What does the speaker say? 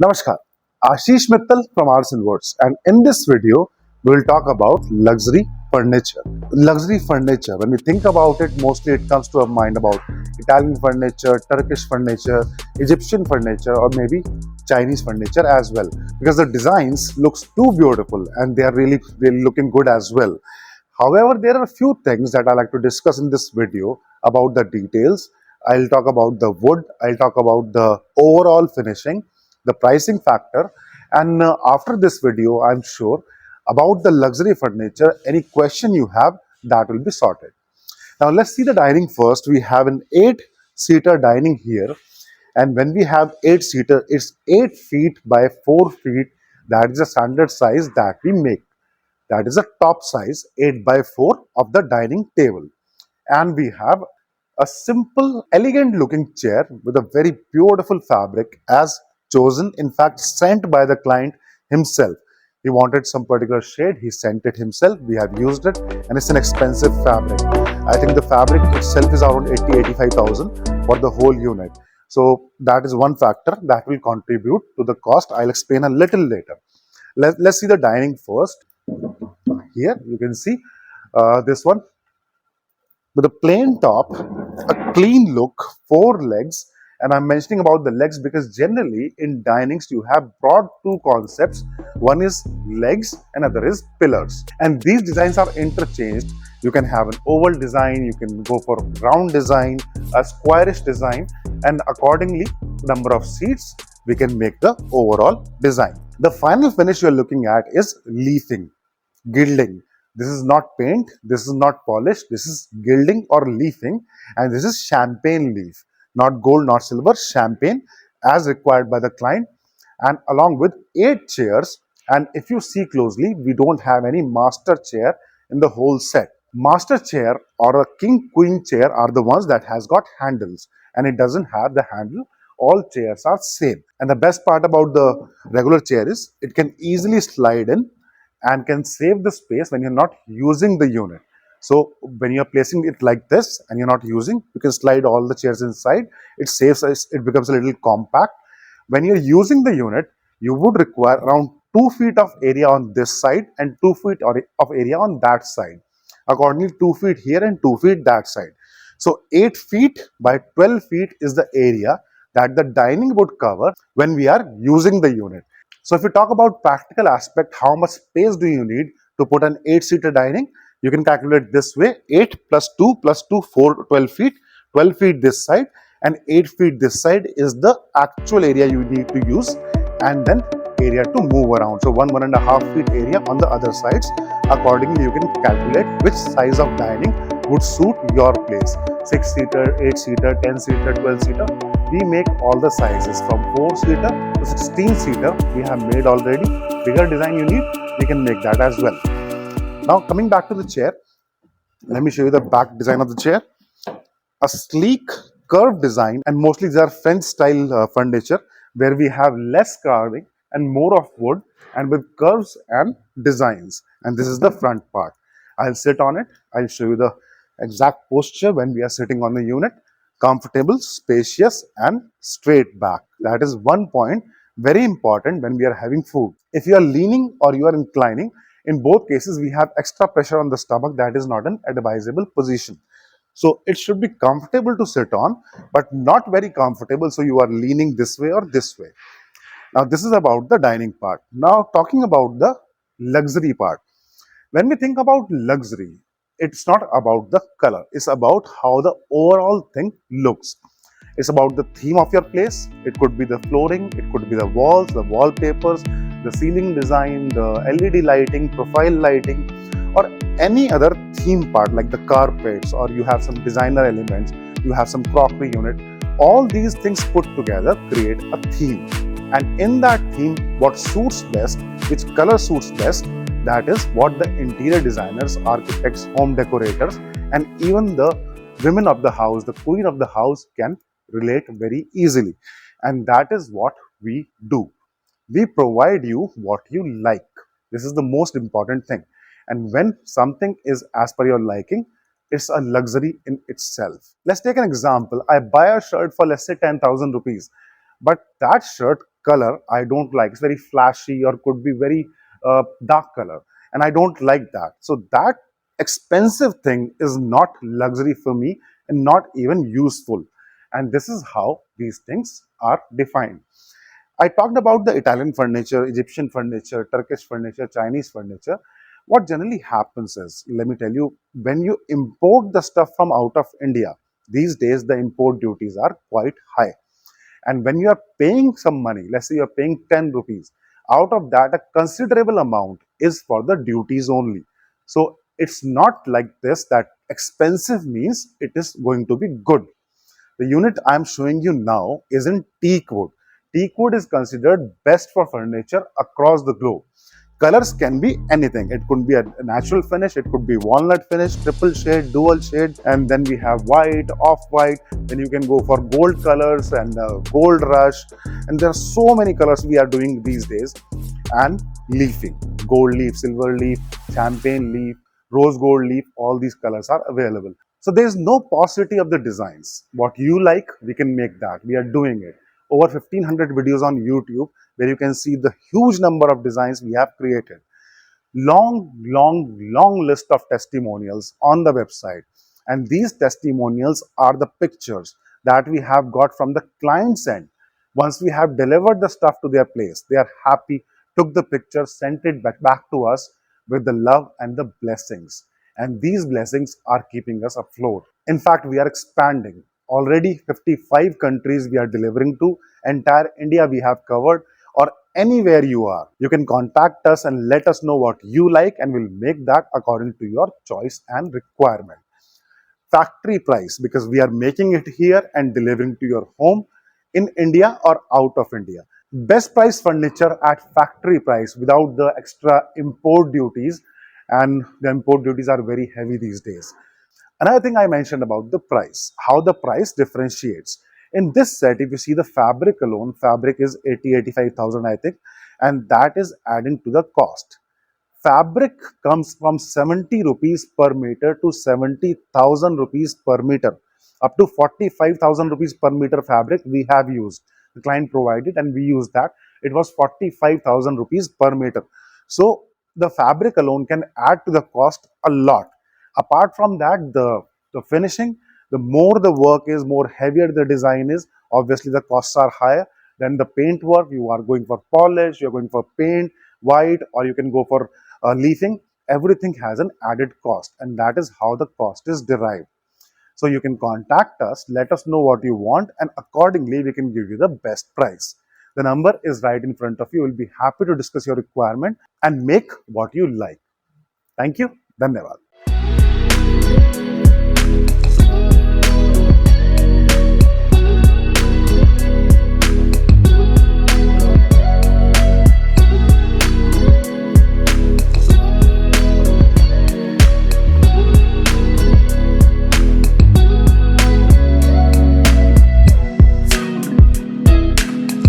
Namaskar, Ashish Mittal from Aarsun Words, and in this video, we will talk about luxury furniture. Luxury furniture, when we think about it, mostly it comes to our mind about Italian furniture, Turkish furniture, Egyptian furniture, or maybe Chinese furniture as well, because the designs looks too beautiful and they are really looking good as well. However, there are a few things that I like to discuss in this video about the details. I'll talk about the wood, I'll talk about the overall finishing, the pricing factor, and after this video, I'm sure about the luxury furniture, any question you have, that will be sorted. Now, let's see the dining first. We have an 8-seater dining here, and when we have 8-seater, it's 8 feet by 4 feet. That is the standard size that we make. That is a top size 8 by 4 of the dining table. And we have a simple, elegant looking chair with a very beautiful fabric as chosen, in fact, sent by the client himself. He wanted some particular shade, he sent it himself, we have used it, and it's an expensive fabric. I think the fabric itself is around 80,000-85,000 for the whole unit. So that is one factor that will contribute to the cost. I'll explain a little later. Let's see the dining first. Here you can see this one with a plain top, a clean look, 4 legs. And I'm mentioning about the legs because generally in dinings you have broad two concepts. One is legs and other is pillars. And these designs are interchanged. You can have an oval design, you can go for round design, a squarish design, and accordingly number of seats we can make the overall design. The final finish you're looking at is leafing, gilding. This is not paint, this is not polish, this is gilding or leafing, and this is champagne leaf, not gold, not silver, champagne as required by the client, and along with 8 chairs. And if you see closely, we don't have any master chair in the whole set. Master chair or a king queen chair are the ones that has got handles, and it doesn't have the handle. All chairs are same. And the best part about the regular chair is it can easily slide in and can save the space when you're not using the unit. So when you're placing it like this and you're not using, you can slide all the chairs inside. It saves us, it becomes a little compact. When you're using the unit, you would require around 2 feet of area on this side and 2 feet of area on that side. Accordingly, 2 feet here and 2 feet that side. So 8 feet by 12 feet is the area that the dining would cover when we are using the unit. So if you talk about practical aspect, how much space do you need to put an 8-seater dining? You can calculate this way: 8 plus 2 plus 2, 4, 12 feet. 12 feet this side and 8 feet this side is the actual area you need to use, and then area to move around. So 1.5 feet area on the other sides. Accordingly, you can calculate which size of dining would suit your place. 6-seater, 8-seater, 10-seater, 12-seater. We make all the sizes from 4-seater to 16-seater. We have made already. Bigger design you need, we can make that as well. Now coming back to the chair, let me show you the back design of the chair. A sleek curved design, and mostly these are French style furniture where we have less carving and more of wood and with curves and designs. And this is the front part. I'll sit on it. I'll show you the exact posture when we are sitting on the unit. Comfortable, spacious, and straight back. That is one point very important when we are having food. If you are leaning or you are inclining, in both cases we have extra pressure on the stomach. That is not an advisable position. So it should be comfortable to sit on, but not very comfortable so you are leaning this way or this way. Now this is about the dining part. Now talking about the luxury part. When we think about luxury, it's not about the color. It's about how the overall thing looks. It's about the theme of your place. It could be the flooring, it could be the walls, the wallpapers, the ceiling design, the LED lighting, profile lighting, or any other theme part like the carpets, or you have some designer elements, you have some crockery unit. All these things put together create a theme. And in that theme, what suits best, which color suits best, that is what the interior designers, architects, home decorators, and even the women of the house, the queen of the house can relate very easily. And that is what we do. We provide you what you like. This is the most important thing. And when something is as per your liking, it's a luxury in itself. Let's take an example. I buy a shirt for, let's say, 10,000 rupees. but that shirt color I don't like. It's very flashy or could be very dark color, and I don't like that. So that expensive thing is not luxury for me and not even useful. And this is how these things are defined. I talked about the Italian furniture, Egyptian furniture, Turkish furniture, Chinese furniture. What generally happens is, let me tell you, when you import the stuff from out of India, these days the import duties are quite high. And when you are paying some money, let's say you're paying 10 rupees, out of that, a considerable amount is for the duties only. So it's not like this that expensive means it is going to be good. The unit I'm showing you now is in teak wood. Teak wood is considered best for furniture across the globe. Colors can be anything. It could be a natural finish, it could be walnut finish, triple shade, dual shade, and then we have white, off-white. Then you can go for gold colors and gold rush. And there are so many colors we are doing these days. And leafing, gold leaf, silver leaf, champagne leaf, rose gold leaf, all these colors are available. So there is no paucity of the designs. What you like, we can make that. We are doing it. Over 1500 videos on YouTube where you can see the huge number of designs we have created. Long list of testimonials on the website. And these testimonials are the pictures that we have got from the client's end. Once we have delivered the stuff to their place, they are happy, took the picture, sent it back to us with the love and the blessings. And these blessings are keeping us afloat. In fact, we are expanding. Already 55 countries we are delivering to. Entire India we have covered, or anywhere you are. You can contact us and let us know what you like, and we'll make that according to your choice and requirement. Factory price, because we are making it here and delivering to your home in India or out of India. Best price furniture at factory price without the extra import duties, and the import duties are very heavy these days. Another thing I mentioned about the price, how the price differentiates. In this set, if you see the fabric alone, fabric is 85,000 I think, and that is adding to the cost. Fabric comes from 70 rupees per meter to 70,000 rupees per meter. Up to 45,000 rupees per meter fabric we have used. The client provided and we used that. It was 45,000 rupees per meter. So the fabric alone can add to the cost a lot. Apart from that, the finishing, the more the work is, more heavier the design is, obviously the costs are higher. Then the paint work, you are going for polish, you're going for paint, white, or you can go for leafing. Everything has an added cost, and that is how the cost is derived. So you can contact us, let us know what you want, and accordingly we can give you the best price. The number is right in front of you. We'll be happy to discuss your requirement and make what you like. Thank you. Dhanyavad.